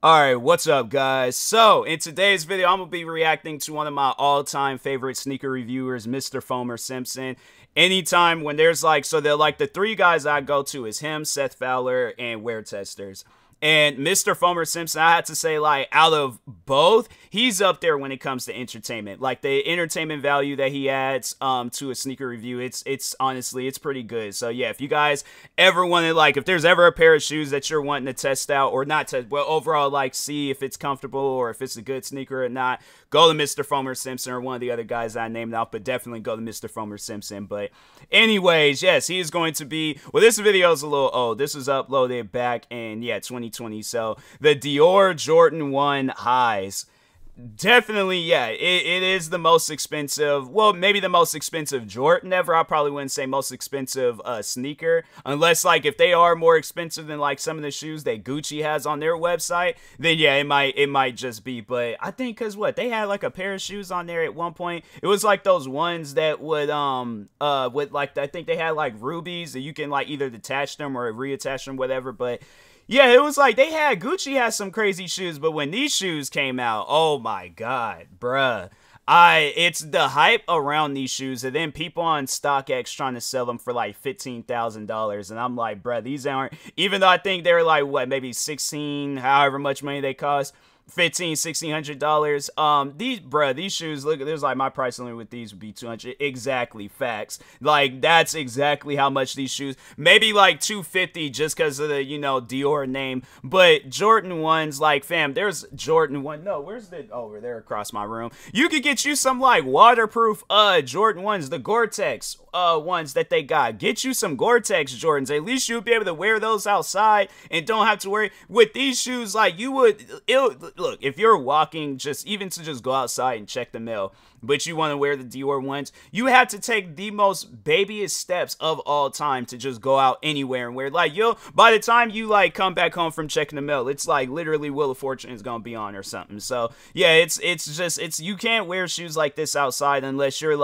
Alright, what's up guys? So, in today's video, I'm going to be reacting to one of my all-time favorite sneaker reviewers, Mr. Foamer Simpson. Anytime when there's so they're the three guys I go to is him, Seth Fowler, and Wear Testers. And Mr. Foamer Simpson, I had to say, out of both, he's up there when it comes to entertainment. The entertainment value that he adds to a sneaker review, it's honestly, it's pretty good. So, yeah, if you guys ever want to, if there's ever a pair of shoes that you're wanting to test out, or not test, well, overall, see if it's comfortable or if it's a good sneaker or not, go to Mr. Foamer Simpson or one of the other guys I named out, but definitely go to Mr. Foamer Simpson. But anyways, yes, he is going to be, well, this video is a little old. This was uploaded back in, yeah, 2020. So the Dior Jordan 1 highs, definitely, yeah, it is the most expensive, well, maybe the most expensive Jordan ever. I probably wouldn't say most expensive sneaker, unless if they are more expensive than some of the shoes that Gucci has on their website, then yeah, it might just be. But I think because what they had a pair of shoes on there at one point, it was those ones that would I think they had rubies that you can either detach them or reattach them, whatever. But yeah, it was Gucci has some crazy shoes, but when these shoes came out, oh my god, bruh. It's the hype around these shoes, and then people on StockX trying to sell them for $15,000, and I'm bruh, these aren't, even though I think they're what, maybe 16, however much money they cost, $1,600. These shoes, look, there's my price limit with these would be 200. Exactly, facts. That's exactly how much these shoes, maybe 250 just because of the Dior name. But Jordan 1s, fam, there's Jordan 1, no, where's the, over there across my room, you could get you some waterproof Jordan 1s, the Gore-Tex ones that they got. Get you some Gore-Tex Jordans, at least you'll be able to wear those outside and don't have to worry. With these shoes, you would, look, if you're walking, even to just go outside and check the mail, but you want to wear the Dior ones, you have to take the most babyest steps of all time to just go out anywhere and wear. By the time you come back home from checking the mail, it's literally Wheel of Fortune is gonna be on or something. So yeah, it's you can't wear shoes like this outside unless you're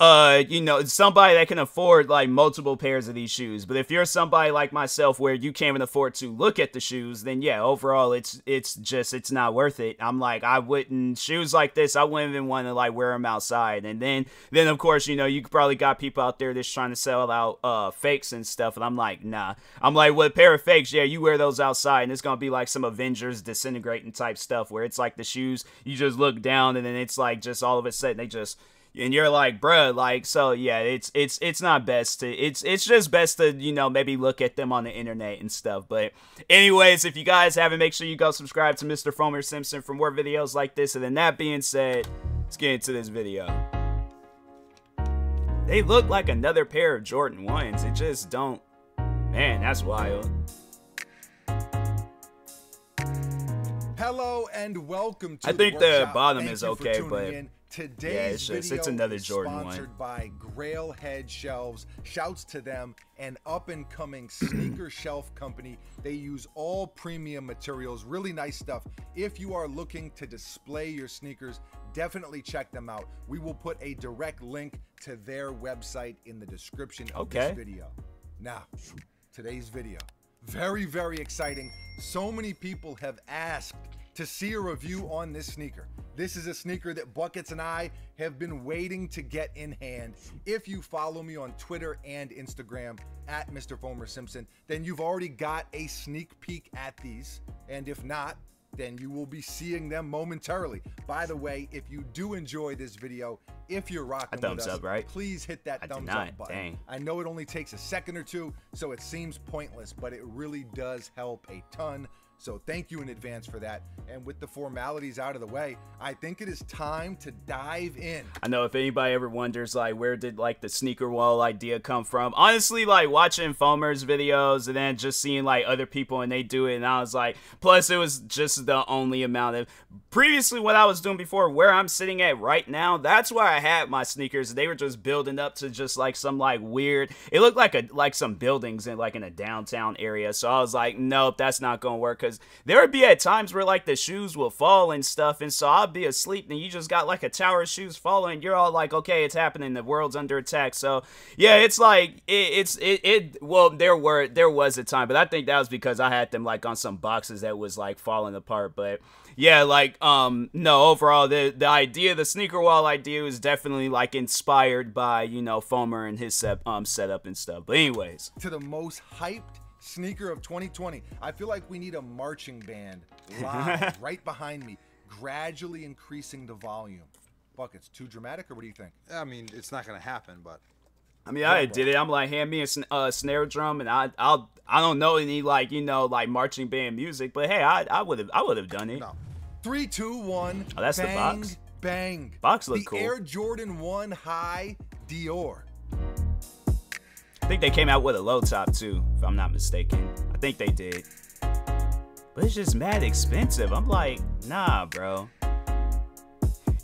somebody that can afford multiple pairs of these shoes. But if you're somebody like myself where you can't even afford to look at the shoes, then yeah, overall it's not worth it. I wouldn't, shoes like this, I wouldn't even want to wear them outside. And then of course, you probably got people out there that's trying to sell out fakes and stuff, and I'm nah. With a pair of fakes, yeah, you wear those outside and it's gonna be some Avengers disintegrating type stuff where it's the shoes, you just look down and then it's just all of a sudden they just, and you're bruh, so yeah, it's not best to, it's just best to, maybe look at them on the internet and stuff. But anyways, if you guys haven't, make sure you go subscribe to Mr. Foamer Simpson for more videos like this. And then that being said, let's get into this video. They look like another pair of Jordan 1s. It just don't, man, that's wild. Hello and welcome to I think the bottom is okay, but today's yeah, it's another Jordan 1. Sponsored by Grailhead Shelves. Shouts to them, an up-and-coming sneaker shelf company. They use all premium materials, really nice stuff. If you are looking to display your sneakers, definitely check them out. We will put a direct link to their website in the description of this video. Now, today's video, very, very exciting. So many people have asked to see a review on this sneaker. This is a sneaker that Buckets and I have been waiting to get in hand. If you follow me on Twitter and Instagram at Mr. Foamer Simpson, then you've already got a sneak peek at these. And if not, then you will be seeing them momentarily. By the way, if you do enjoy this video, if you're rocking with us, right? Please hit that thumbs up button. Dang. I know it only takes a second or two, so it seems pointless, but it really does help a ton. So thank you in advance for that. And with the formalities out of the way, I think it is time to dive in. I know if anybody ever wonders where did the sneaker wall idea come from, honestly, watching Foamer's videos and then just seeing other people and they do it, and I was plus it was just the only amount of, previously what I was doing before, where I'm sitting at right now, that's where I had my sneakers. They were just building up to just some weird, it looked like some buildings in in a downtown area. So I was nope, that's not gonna work, because because there would be at times where like the shoes will fall and stuff, and so I'll be asleep and you just got like a tower of shoes falling. You're all like, okay, it's happening. The world's under attack. So yeah, it's like well, there was a time, but I think that was because I had them like on some boxes that was like falling apart. But yeah, like no, overall the idea, the sneaker wall idea was definitely like inspired by, you know, Fomer and his setup and stuff. But anyways, to the most hyped sneaker of 2020. I feel like we need a marching band live right behind me, gradually increasing the volume. Buckets, too dramatic, or what do you think? I mean, it's not gonna happen, but I mean, I did it. I'm like, hand me a snare drum, and I don't know any like, you know, like marching band music, but hey, I would have done it. no. 3, 2, 1. Oh, that's the bang, box. Bang. Box look the cool. Air Jordan 1 High Dior. I think they came out with a low top too, if I'm not mistaken. I think they did. But it's just mad expensive. I'm like, nah, bro.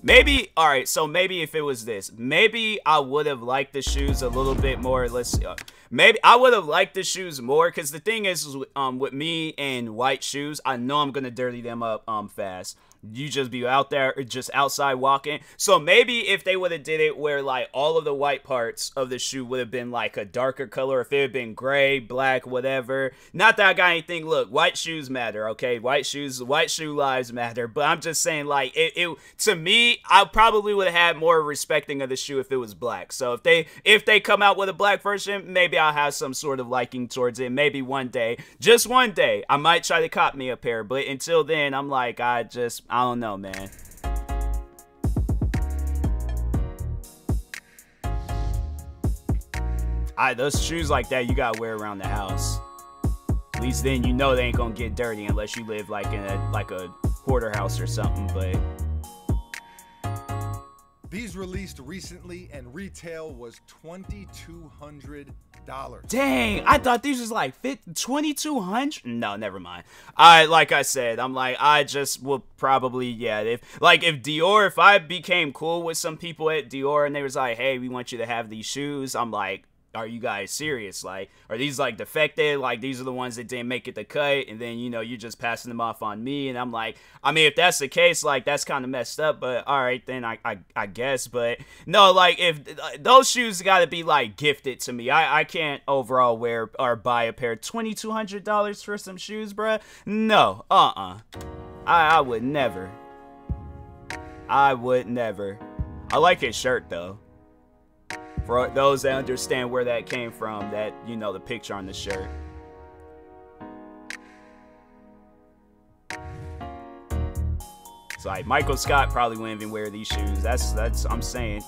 Maybe, all right, so maybe if it was this, maybe I would have liked the shoes a little bit more. Let's see. Maybe I would have liked the shoes more, because the thing is with me and white shoes, I know I'm going to dirty them up fast. You just be out there, just outside walking. So maybe if they would have did it where like all of the white parts of the shoe would have been like a darker color, if it had been gray, black, whatever. Not that I got anything. Look, white shoes matter, okay? White shoe lives matter. But I'm just saying, like, it to me, I probably would have had more respecting of the shoe if it was black. So if they come out with a black version, maybe I'll have some sort of liking towards it. Maybe one day, just one day, I might try to cop me a pair. But until then, I'm like, I don't know, man. Those shoes like that, you gotta wear around the house. At least then you know they ain't gonna get dirty unless you live like in a hoarder house or something. But these released recently and retail was $2,200. Dang, I thought these was like $2,200. No, never mind. Like I said, I'm like, I just will probably, yeah, if Dior, if I became cool with some people at Dior and they was like, hey, we want you to have these shoes, I'm like, are you guys serious? Like, are these like defected? Like, these are the ones that didn't make it the cut, and then, you know, you're just passing them off on me. And I'm like, I mean, if that's the case, like, that's kind of messed up, but all right, then I guess. But no, like, if those shoes got to be like gifted to me, I can't overall wear or buy a pair. $2,200 for some shoes, bruh? No, I would never. I would never. I like his shirt though. For those that understand where that came from, that, you know, the picture on the shirt. It's like Michael Scott probably wouldn't even wear these shoes. That's I'm saying.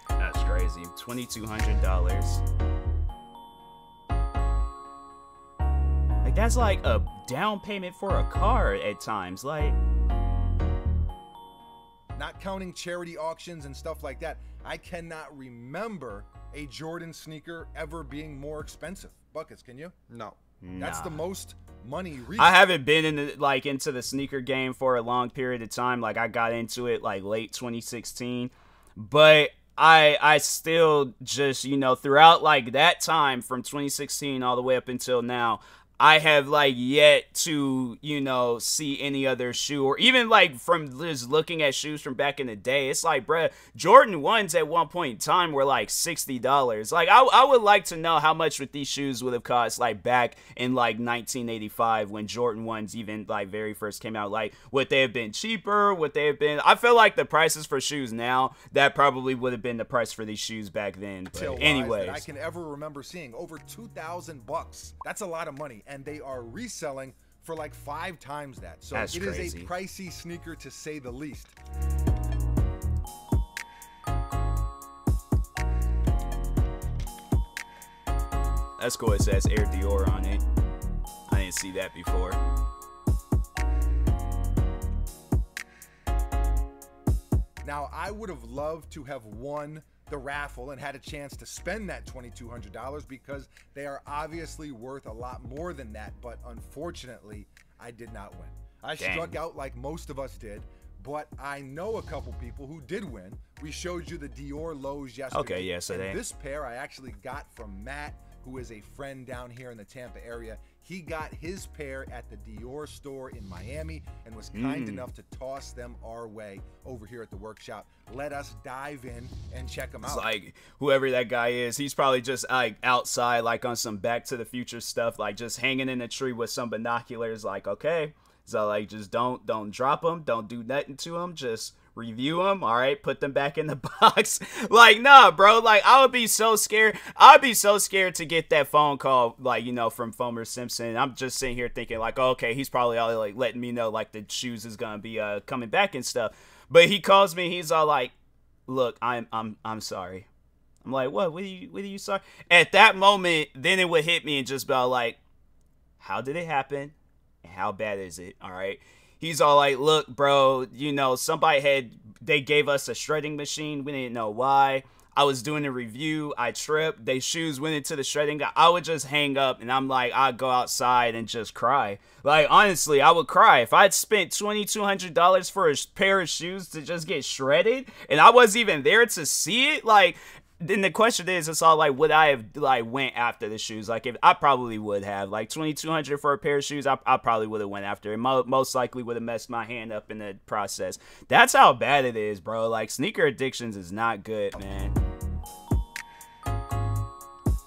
That's crazy. $2,200. Like, that's like a down payment for a car at times. Like, not counting charity auctions and stuff like that, I cannot remember a Jordan sneaker ever being more expensive. Buckets, can you? No. That's the most money recently. I haven't been into the sneaker game for a long period of time. Like, I got into it like late 2016, but I still just, you know, throughout like that time from 2016 all the way up until now, I have like yet to, you know, see any other shoe, or even like from just looking at shoes from back in the day. It's like, bruh, Jordan 1s at one point in time were like $60. Like, I would like to know how much with these shoes would have cost like back in like 1985 when Jordan 1s even like very first came out. Like, would they have been cheaper? Would they have been? I feel like the prices for shoes now, that probably would have been the price for these shoes back then. But anyways, that I can ever remember seeing over $2,000. That's a lot of money. And they are reselling for like 5 times that. So that's crazy. Is a pricey sneaker to say the least. That's cool. It says Air Dior on it. I didn't see that before. Now, I would have loved to have won the raffle and had a chance to spend that $2,200 because they are obviously worth a lot more than that, but unfortunately I did not win. I struck out like most of us did, but I know a couple people who did win. We showed you the Dior lows yesterday. Okay, yeah, so this pair I actually got from Matt, who is a friend down here in the Tampa area. He got his pair at the Dior store in Miami and was kind enough to toss them our way over here at the workshop. Let us dive in and check them out. It's like whoever that guy is, he's probably just like outside, like on some Back to the Future stuff, like just hanging in a tree with some binoculars. Like, okay, so like just don't drop them, don't do nothing to them, just review them. All right, put them back in the box. Like, nah, bro, like I would be so scared. I'd be so scared to get that phone call, like, you know, from Fomer Simpson. I'm just sitting here thinking like, oh, okay, he's probably all like letting me know like the shoes is gonna be coming back and stuff. But he calls me, he's all like, look, I'm sorry. I'm like, what are you sorry? At that moment, then it would hit me and just be all like, how did it happen and how bad is it? All right. He's all like, look, bro, you know, they gave us a shredding machine. We didn't know why. I was doing a review. I tripped. They shoes went into the shredding. I would just hang up and I'm like, I'd go outside and just cry. Like, honestly, I would cry. If I'd spent $2,200 for a pair of shoes to just get shredded and I wasn't even there to see it, like, then the question is, it's all like, would I have like went after the shoes? Like, if I probably would have, like $2,200 for a pair of shoes, I probably would have went after it. Most likely would have messed my hand up in the process. That's how bad it is, bro. Like, sneaker addictions is not good, man.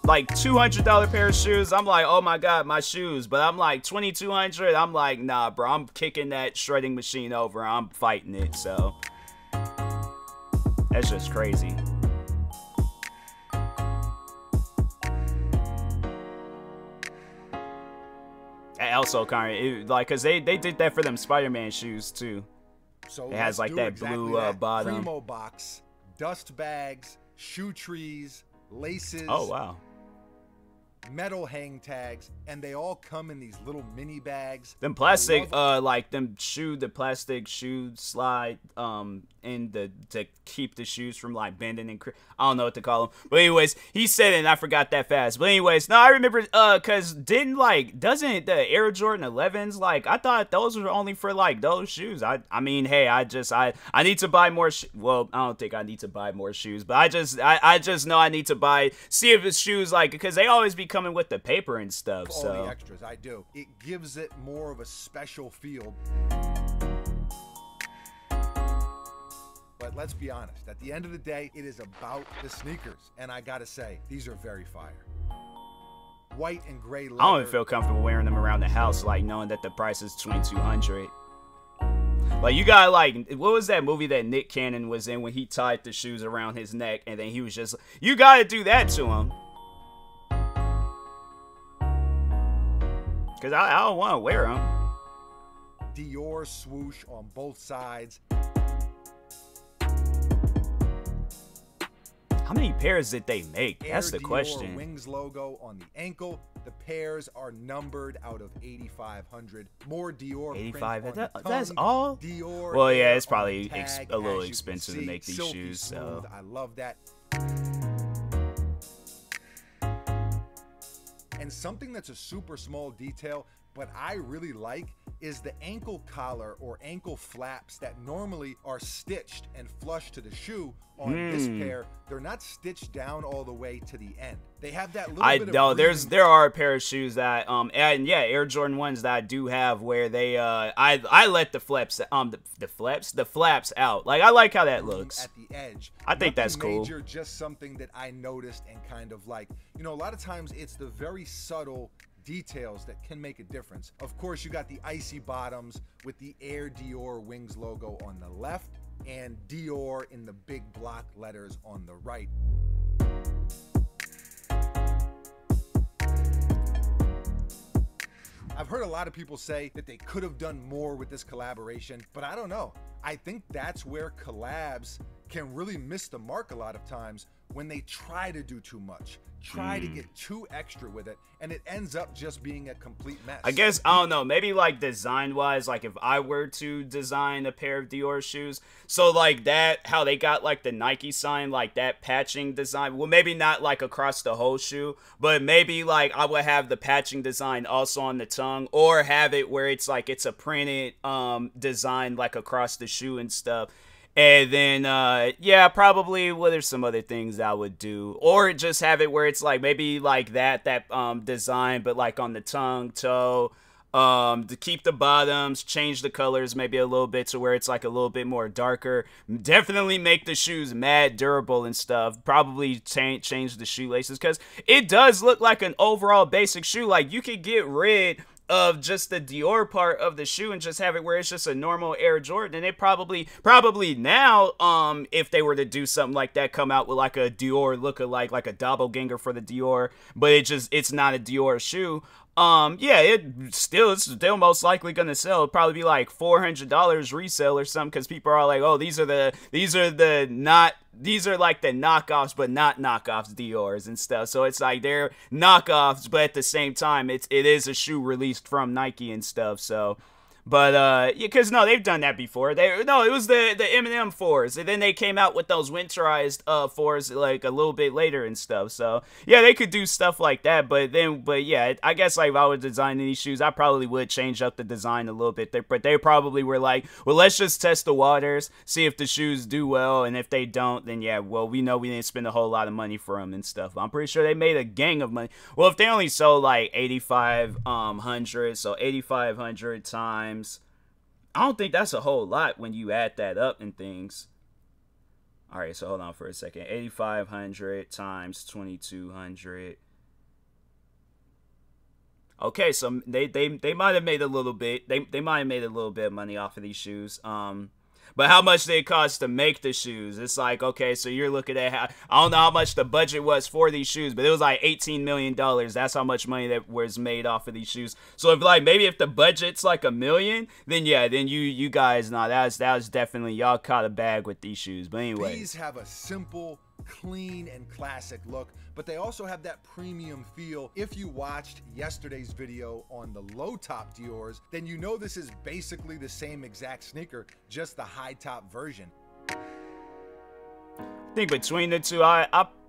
Like $200 pair of shoes, I'm like, oh my god, my shoes. But I'm like $2,200, I'm like, nah, bro, I'm kicking that shredding machine over. I'm fighting it. So that's just crazy. Also, kind of like, cause they did that for them Spider-Man shoes too. So it has like that exactly blue that. bottom. Primo box, dust bags, shoe trees, laces. Oh wow. Metal hang tags, and they all come in these little mini bags. Them plastic, like them the plastic shoe slide, to keep the shoes from like bending and I don't know what to call them. But anyways, he said it and I forgot that fast. But anyways, no, I remember, cause doesn't the Air Jordan 11s, like, I thought those were only for like those shoes. I mean, hey, I need to buy more. Well, I don't think I need to buy more shoes, but I just know I need to see if it's shoes, like, because they always be coming with the paper and stuff. All so the extras, I do. It gives it more of a special feel. But let's be honest, at the end of the day, it is about the sneakers. And I gotta say, these are very fire. White and gray leather. I don't even feel comfortable wearing them around the house, like knowing that the price is $2,200. Like, you got, like, what was that movie that Nick Cannon was in when he tied the shoes around his neck and then he was just, you gotta do that to him. Because I don't want to wear them. Dior swoosh on both sides. How many pairs did they make? That's the Dior question. Wings logo on the ankle. The pairs are numbered out of 8,500. More Dior. 85. That's That's all. Dior. Well, yeah, it's on probably the tag, a little as you expensive can to see. make these Silky shoes. smooth. So I love that. And something that's a super small detail, but I really like, is the ankle collar or ankle flaps that normally are stitched and flush to the shoe. On this pair, they're not stitched down all the way to the end. They have that little bit of there are a pair of shoes that and yeah, Air Jordan 1s that I do have where they I let the flaps the flaps out. Like, I like how that looks at the edge. I think that's cool. Major, just something that I noticed and kind of like, you know, a lot of times it's the very subtle details that can make a difference. Of course, you got the icy bottoms with the Air Dior Wings logo on the left and Dior in the big block letters on the right. I've heard a lot of people say that they could have done more with this collaboration, but I don't know. I think that's where collabs can really miss the mark a lot of times when they try to do too much, try to get too extra with it, and it ends up just being a complete mess. I guess, I don't know, maybe like design wise, like if I were to design a pair of Dior shoes, so like that, how they got like the Nike sign, like that patching design, well maybe not like across the whole shoe, but maybe like I would have the patching design also on the tongue, or have it where it's like it's a printed design like across the shoe and stuff. And then, yeah, probably, well, there's some other things I would do. Or just have it where it's, like, maybe, like, that design, but, like, on the tongue, toe, to keep the bottoms, change the colors maybe a little bit to where it's, like, a little bit more darker. Definitely make the shoes mad durable and stuff. Probably change the shoelaces, because it does look like an overall basic shoe. Like, you could get rid of just the Dior part of the shoe and just have it where it's just a normal Air Jordan, and it probably now, if they were to do something like that, come out with like a Dior lookalike, like a doppelganger for the Dior, but it's not a Dior shoe. Yeah, it's still most likely gonna sell. It'll probably be like $400 resale or something, because people are like, oh, these are like the knockoffs, but not knockoffs Dior's and stuff. So it's like they're knockoffs, but at the same time, it is a shoe released from Nike and stuff. So, but yeah, because no, they've done that before. It was the M&M 4s, and then they came out with those winterized 4s like a little bit later and stuff. So yeah, they could do stuff like that. But yeah, I guess like if I were designing these shoes, I probably would change up the design a little bit. But they probably were like, well, let's just test the waters, see if the shoes do well, and if they don't, then yeah, well, we know we didn't spend a whole lot of money for them and stuff. I'm pretty sure they made a gang of money. Well, if they only sold like 8,500, so 8,500 times, I don't think that's a whole lot when you add that up and things. All right, so hold on for a second. 8,500 times 2,200. Okay, so they might have made a little bit. They might have made a little bit of money off of these shoes. But how much did it cost to make the shoes? It's like, okay, so you're looking at I don't know how much the budget was for these shoes, but it was like $18 million. That's how much money that was made off of these shoes. So if like maybe if the budget's like $1 million, then yeah, then you guys, nah, that was definitely, y'all caught a bag with these shoes. But anyway, these have a simple, clean, and classic look, but they also have that premium feel. If you watched yesterday's video on the low top Dior's, then you know this is basically the same exact sneaker, just the high top version. I think between the two, I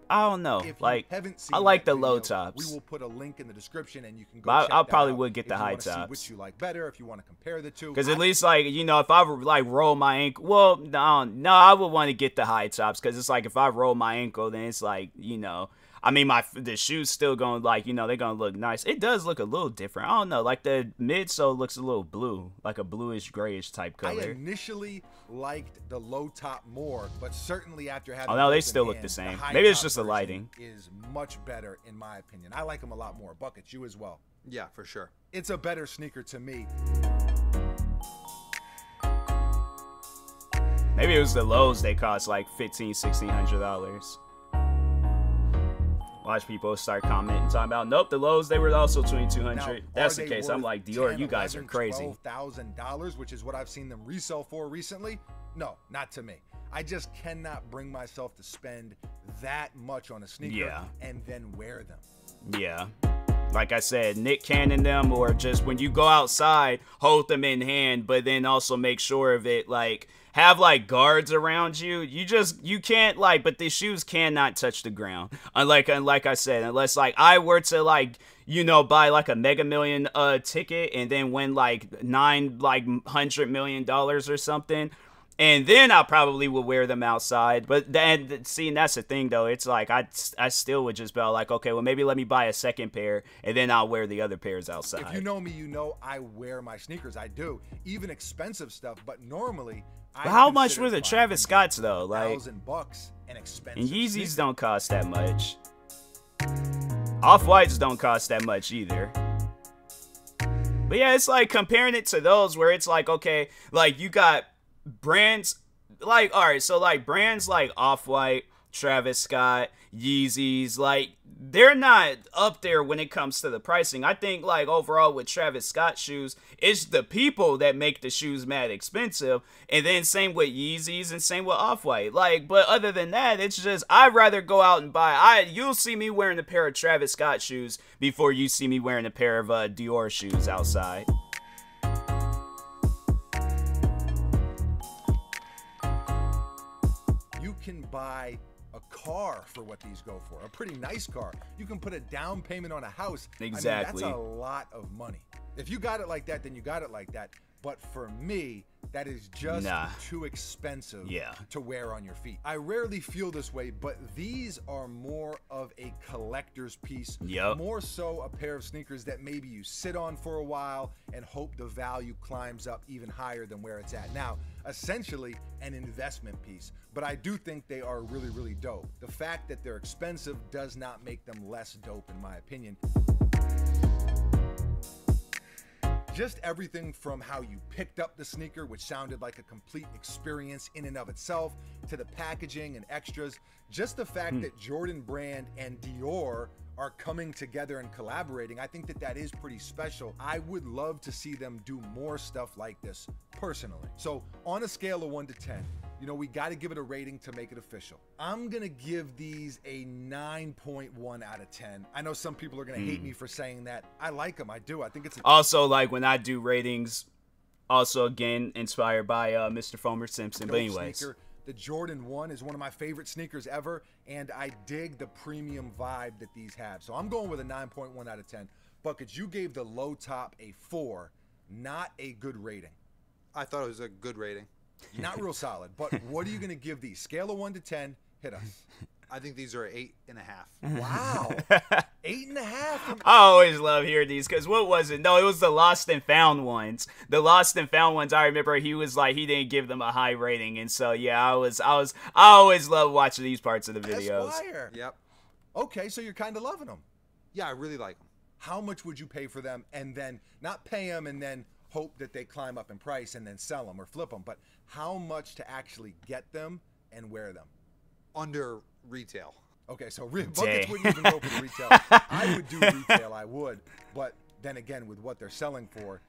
don't know. Like, I like the low tops. We will put a link in the description, and you can go but check I that probably out would get the high tops. See which you like better, if you want to compare the two. Because at least, like, you know, if I like roll my ankle, well, no, I would want to get the high tops, because it's like if I roll my ankle, then it's like, you know, I mean, the shoe's still going to, like, you know, they're going to look nice. It does look a little different. I don't know. Like, the midsole looks a little blue, like a bluish, grayish type color. I initially liked the low top more, but certainly after having... Oh, no, they still look the same. Maybe it's just the lighting. Is much better, in my opinion. I like them a lot more. Bucket, you as well. Yeah, for sure. It's a better sneaker to me. Maybe it was the lows they cost like $1,500–1,600. Watch people start commenting, talking about, nope, the lows, they were also $2,200. That's the case. I'm like, Dior, you guys are crazy. $12,000, which is what I've seen them resell for recently. No, not to me. I just cannot bring myself to spend that much on a sneaker and then wear them. Yeah. Like I said, Nick Cannon them, or just when you go outside, hold them in hand, but then also make sure of it, like, have like guards around you. You can't, like, but the shoes cannot touch the ground. Like I said, unless like I were to, like, you know, buy like a Mega Million ticket and then win like $900 million or something, and then I probably would wear them outside. But then, see, and that's the thing, though. It's like I still would just be like, okay, well, maybe let me buy a second pair, and then I'll wear the other pairs outside. If you know me, you know I wear my sneakers. I do. Even expensive stuff, but normally... But how much were the Travis Scotts, though? Like, $1,000 and expensive. And Yeezys don't cost that much. Off-Whites don't cost that much either. But yeah, it's like comparing it to those where it's like, okay, like you got brands, like, all right, so like brands like Off-White, Travis Scott, Yeezys, like they're not up there when it comes to the pricing. I think, like, overall with Travis Scott shoes, it's the people that make the shoes mad expensive. And then same with Yeezys and same with Off-White. Like, but other than that, it's just, I'd rather go out and buy, you'll see me wearing a pair of Travis Scott shoes before you see me wearing a pair of Dior shoes outside. You can buy a car for what these go for, a pretty nice car. You can put a down payment on a house. Exactly. I mean, that's a lot of money. If you got it like that, then you got it like that. But for me, that is just too expensive to wear on your feet. I rarely feel this way, but these are more of a collector's piece. More so a pair of sneakers that maybe you sit on for a while and hope the value climbs up even higher than where it's at now. Essentially an investment piece, but I do think they are really, really dope. The fact that they're expensive does not make them less dope in my opinion. Just everything from how you picked up the sneaker, which sounded like a complete experience in and of itself, to the packaging and extras. Just the fact that Jordan Brand and Dior are coming together and collaborating, I think that that is pretty special. I would love to see them do more stuff like this personally. So on a scale of 1 to 10, you know, we got to give it a rating to make it official. I'm going to give these a 9.1 out of 10. I know some people are going to hate me for saying that. I like them. I do. I think it's also, like, when I do ratings, also again inspired by Mr. Fomer Simpson. But anyways, sneaker. The Jordan 1 is one of my favorite sneakers ever, and I dig the premium vibe that these have. So I'm going with a 9.1 out of 10. Buckets, you gave the low top a 4, not a good rating. I thought it was a good rating. Not real solid, but what are you going to give these? Scale of 1 to 10, hit us. I think these are 8.5. Wow. 8.5? I always love hearing these, because what was it? No, it was the Lost and Found ones. The Lost and Found ones, I remember he was like, he didn't give them a high rating. And so, yeah, I always love watching these parts of the videos. Esquire. Yep. Okay, so you're kind of loving them. Yeah, I really like them. How much would you pay for them, and then not pay them and then hope that they climb up in price and then sell them or flip them, but how much to actually get them and wear them? Under retail. Okay, so Buckets wouldn't even go for the retail. I would do retail, I would, but then again, with what they're selling for,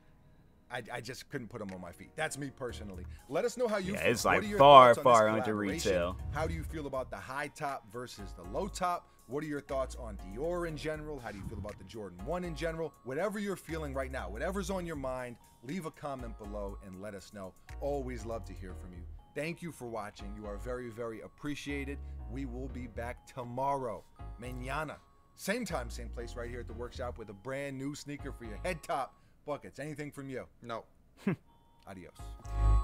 I just couldn't put them on my feet. That's me personally. Let us know how you feel. It's like far under retail. How do you feel about the high top versus the low top? What are your thoughts on Dior in general? How do you feel about the Jordan 1 in general? Whatever you're feeling right now, whatever's on your mind, leave a comment below and let us know. Always love to hear from you. Thank you for watching. You are very, very appreciated. We will be back tomorrow, mañana. Same time, same place, right here at the workshop with a brand new sneaker for your head top. Buckets, anything from you? No. Adios.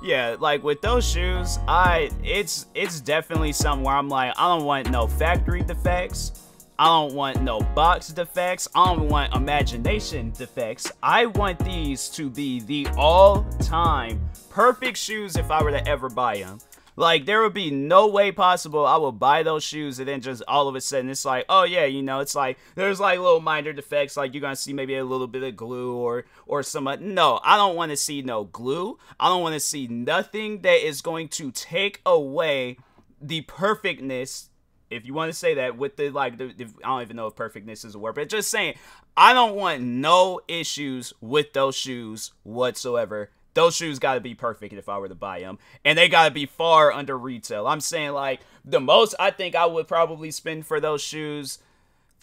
Yeah, like with those shoes, it's definitely something where I'm like, I don't want no factory defects. I don't want no box defects. I don't want imagination defects. I want these to be the all-time perfect shoes if I were to ever buy them. Like, there would be no way possible I would buy those shoes and then just all of a sudden it's like, oh yeah, you know, it's like, there's like little minor defects, like you're gonna see maybe a little bit of glue or some, no, I don't want to see no glue. I don't want to see nothing that is going to take away the perfectness, if you want to say that, with the, like, I don't even know if perfectness is a word, but just saying, I don't want no issues with those shoes whatsoever. Those shoes got to be perfect if I were to buy them. And they got to be far under retail. I'm saying, like, the most I think I would probably spend for those shoes,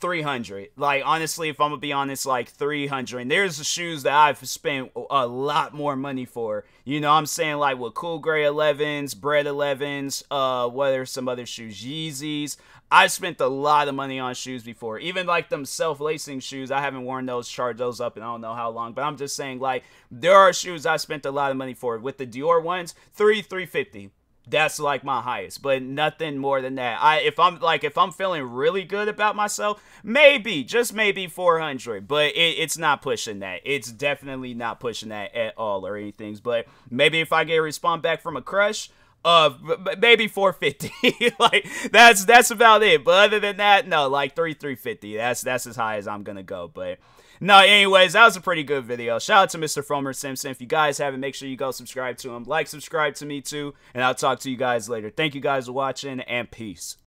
$300. Like, honestly, if I'm going to be honest, like, $300. And there's the shoes that I've spent a lot more money for. You know what I'm saying? Like, with Cool Gray 11s, Bread 11s, what are some other shoes? Yeezys. I spent a lot of money on shoes before. Even like them self-lacing shoes, I haven't worn those, charged those up in I don't know how long. But I'm just saying, like, there are shoes I spent a lot of money for. With the Dior ones, $350. That's like my highest, but nothing more than that. If I'm feeling really good about myself, maybe, just maybe $400, but it's not pushing that. It's definitely not pushing that at all or anything. But maybe if I get a response back from a crush, maybe $450. Like, that's about it. But other than that, no, like $350. That's as high as I'm gonna go. But no, anyways, that was a pretty good video. Shout out to Mr. Fomer Simpson. If you guys haven't, make sure you go subscribe to him. Like, subscribe to me too, and I'll talk to you guys later. Thank you guys for watching, and peace.